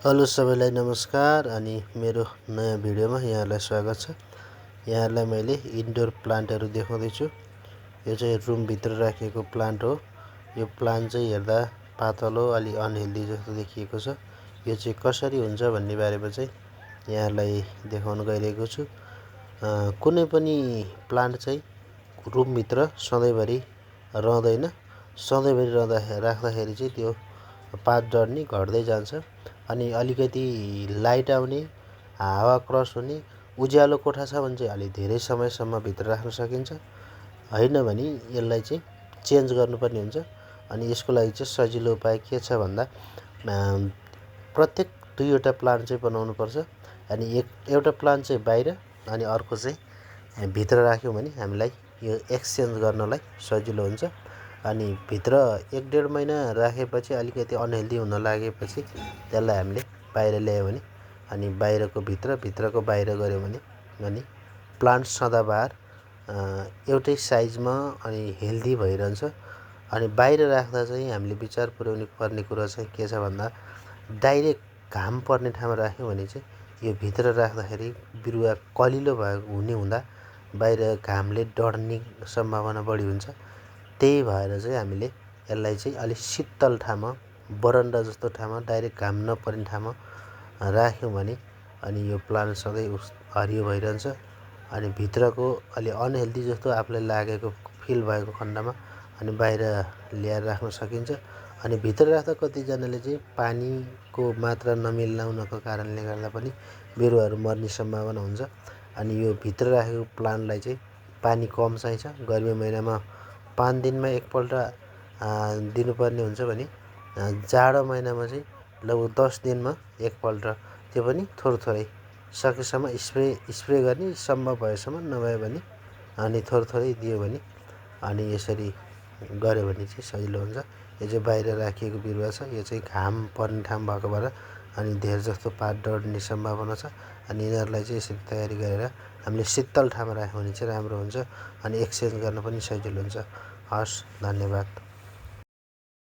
Hello सबैलाई नमस्कार अनि मेरो नयाँ भिडियोमा यहाँलाई स्वागत छ। यहाँलाई मैले इन्डोर प्लान्टहरू देखाउँदैछु। यो चाहिँ रुमभित्र राखिएको प्लान्ट हो। यो प्लान्ट चाहिँ हेर्दा पातलो अलि अनहेल्दी जस्तो देखिएको छ। यो चाहिँ कसरी हुन्छ भन्ने बारेमा चाहिँ यहाँलाई देखाउन गइरहेको छु। कुनै पनि प्लान्ट चाहिँ रुमभित्र सधैँभरि रहँदैन। सधैँभरि राख्दाखेरि चाहिँ त्यो पात डढ्ने घट्दै जान्छ अनि अलिकति लाइट आउने, हावा क्रस हुने, उज्यालो कोठा छ भने चाहिँ अलि धेरै समयसम्म भित्र राख्न सकिन्छ। होइन भने यसलाई चाहिँ चेन्ज गर्नुपर्ने हुन्छ। अनि यसको लागि चाहिँ सजिलो उपाय के छ भन्दा प्रत्येक दुईवटा प्लान्ट चाहिँ बनाउनुपर्छ। अनि एउटा प्लान्ट चाहिँ बाहिर अनि अर्को चाहिँ भित्र राख्यौँ भने हामीलाई यो एक्सचेन्ज गर्नलाई सजिलो हुन्छ। अनि भित्र 1-1.5 महिना राखेपछि अलिकति अनहेल्दी हुन लागेपछि त्यसलाई हामीले बाहिर ल्यायो भने अनि बाहिरको भित्र, भित्रको बाहिर गऱ्यो भने अनि प्लान्ट सदाबहार एउटै साइजमा अनि हेल्दी भइरहन्छ। अनि बाहिर राख्दा चाहिँ हामीले विचार पुर्याउनु पर्ने कुरा चाहिँ के छ भन्दा डाइरेक्ट घाम पर्ने ठाउँमा राख्यौँ भने चाहिँ यो भित्र राख्दाखेरि बिरुवा कलिलो हुने हुँदा बाहिर घामले डढ्ने सम्भावना बढी हुन्छ। त्यही भएर चाहिँ हामीले यसलाई चाहिँ अलिक शीतल ठाउँमा, बरन्डा जस्तो ठाउँमा, डाइरेक्ट घाम नपर्ने ठाउँमा राख्यौँ भने अनि यो प्लान्ट सधैँ हरियो भइरहन्छ। अनि भित्रको अलि अनहेल्दी जस्तो आफूलाई लागेको फिल भएको खण्डमा अनि बाहिर ल्याएर राख्न सकिन्छ। अनि भित्र राख्दा कतिजनाले चाहिँ पानीको मात्रा नमिलाउनको कारणले गर्दा पनि बिरुवाहरू मर्ने सम्भावना हुन्छ। अनि यो भित्र राखेको प्लान्टलाई चाहिँ पानी कम चाहिन्छ। गर्मी महिनामा 5 दिनमा एकपल्ट दिनुपर्ने हुन्छ भने जाडो महिनामा चाहिँ लगभग 10 दिनमा एकपल्ट, त्यो पनि थोरै सकेसम्म स्प्रे गर्ने, सम्भव भएसम्म, नभए भने अनि थोरै दियो भने अनि यसरी गऱ्यो भने चाहिँ सजिलो हुन्छ। यो चाहिँ बाहिर राखिएको बिरुवा छ। यो चाहिँ घाम पर्ने ठाउँ भएको भएर अनि धेर जस्तो पात डढ्ने सम्भावना छ। अनि यिनीहरूलाई चाहिँ यसरी तयारी गरेर हामीले शीतल ठाउँमा राख्यौँ भने चाहिँ राम्रो हुन्छ। अनि एक्सचेन्ज गर्न पनि सजिलो हुन्छ। हस्, धन्यवाद।